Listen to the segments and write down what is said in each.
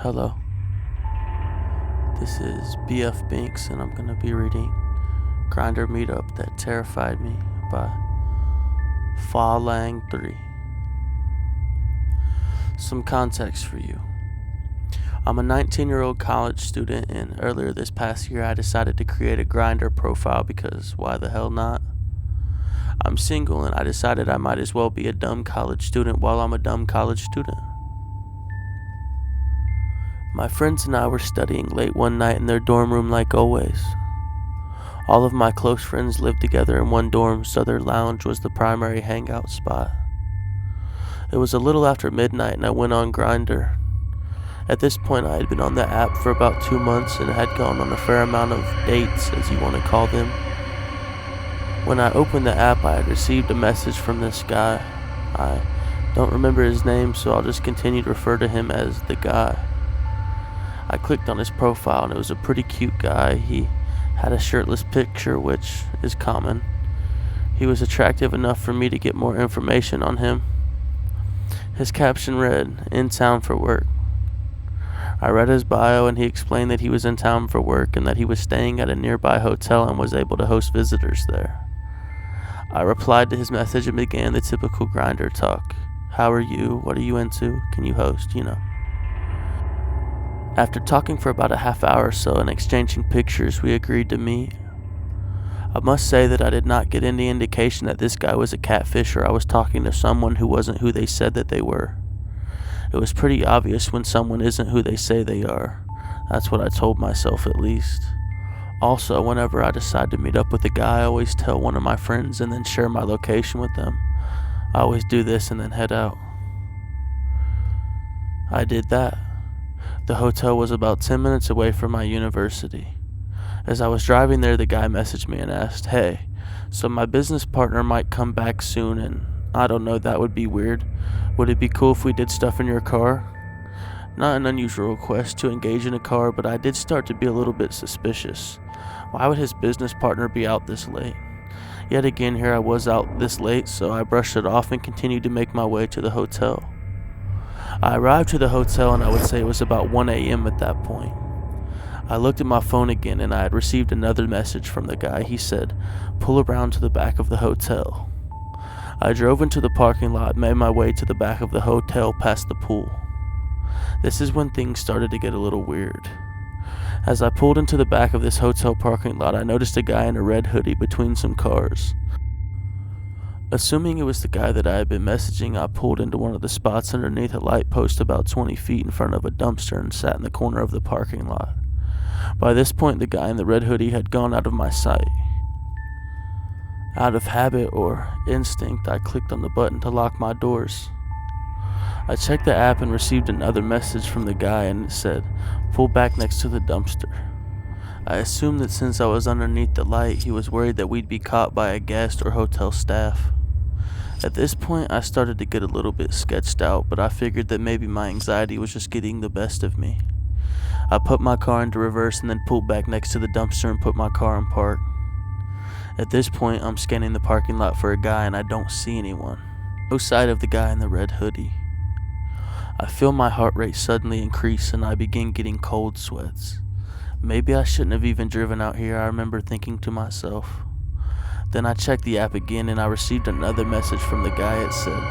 Hello, this is BF Binx, and I'm going to be reading Grindr Meetup That Terrified Me by Fa Lang 3. Some context for you. I'm a 19-year-old college student, and earlier this past year I decided to create a Grindr profile because why the hell not? I'm single, and I decided I might as well be a dumb college student while I'm a dumb college student. My friends and I were studying late one night in their dorm room like always. All of my close friends lived together in one dorm, so their lounge was the primary hangout spot. It was a little after midnight and I went on Grindr. At this point I had been on the app for about 2 months and had gone on a fair amount of dates, as you want to call them. When I opened the app I had received a message from this guy. I don't remember his name, so I'll just continue to refer to him as the guy. I clicked on his profile and it was a pretty cute guy. He had a shirtless picture, which is common. He was attractive enough for me to get more information on him. His caption read, "In town for work." I read his bio and he explained that he was in town for work and that he was staying at a nearby hotel and was able to host visitors there. I replied to his message and began the typical Grindr talk. How are you? What are you into? Can you host? After talking for about a half hour or so and exchanging pictures, we agreed to meet. I must say that I did not get any indication that this guy was a catfish or I was talking to someone who wasn't who they said that they were. It was pretty obvious when someone isn't who they say they are. That's what I told myself, at least. Also, whenever I decide to meet up with a guy, I always tell one of my friends and then share my location with them. I always do this and then head out. I did that. The hotel was about 10 minutes away from my university. As I was driving there, the guy messaged me and asked, "Hey, so my business partner might come back soon and I don't know, that would be weird. Would it be cool if we did stuff in your car?" Not an unusual request to engage in a car, but I did start to be a little bit suspicious. Why would his business partner be out this late? Yet again, here I was out this late, so I brushed it off and continued to make my way to the hotel. I arrived to the hotel and I would say it was about 1 a.m. at that point. I looked at my phone again and I had received another message from the guy. He said, "Pull around to the back of the hotel." I drove into the parking lot and made my way to the back of the hotel past the pool. This is when things started to get a little weird. As I pulled into the back of this hotel parking lot, I noticed a guy in a red hoodie between some cars. Assuming it was the guy that I had been messaging, I pulled into one of the spots underneath a light post about 20 feet in front of a dumpster and sat in the corner of the parking lot. By this point, the guy in the red hoodie had gone out of my sight. Out of habit or instinct, I clicked on the button to lock my doors. I checked the app and received another message from the guy and it said, "Pull back next to the dumpster." I assumed that since I was underneath the light, he was worried that we'd be caught by a guest or hotel staff. At this point, I started to get a little bit sketched out, but I figured that maybe my anxiety was just getting the best of me. I put my car into reverse and then pulled back next to the dumpster and put my car in park. At this point, I'm scanning the parking lot for a guy and I don't see anyone. No sight of the guy in the red hoodie. I feel my heart rate suddenly increase and I begin getting cold sweats. Maybe I shouldn't have even driven out here, I remember thinking to myself. Then I checked the app again and I received another message from the guy. It said,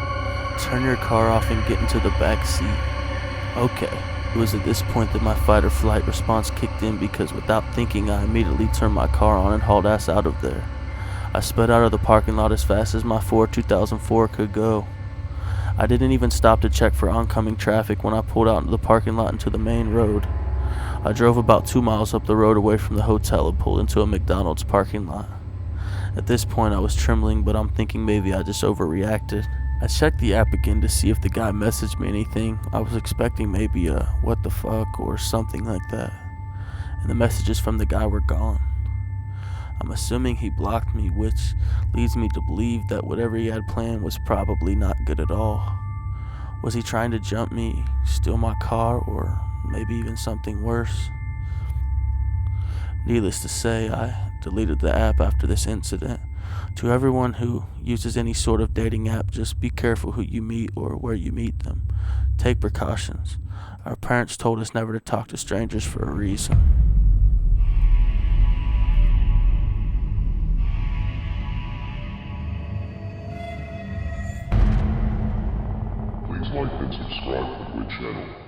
"Turn your car off and get into the back seat." Okay, it was at this point that my fight or flight response kicked in because without thinking I immediately turned my car on and hauled ass out of there. I sped out of the parking lot as fast as my Ford 2004 could go. I didn't even stop to check for oncoming traffic when I pulled out into the parking lot into the main road. I drove about 2 miles up the road away from the hotel and pulled into a McDonald's parking lot. At this point I was trembling, but I'm thinking maybe I just overreacted. I checked the app again to see if the guy messaged me anything. I was expecting maybe a "what the fuck" or something like that, and the messages from the guy were gone. I'm assuming he blocked me, which leads me to believe that whatever he had planned was probably not good at all. Was he trying to jump me, steal my car, or maybe even something worse? Needless to say, I deleted the app after this incident. To everyone who uses any sort of dating app, just be careful who you meet or where you meet them. Take precautions. Our parents told us never to talk to strangers for a reason. Please like and subscribe to the channel.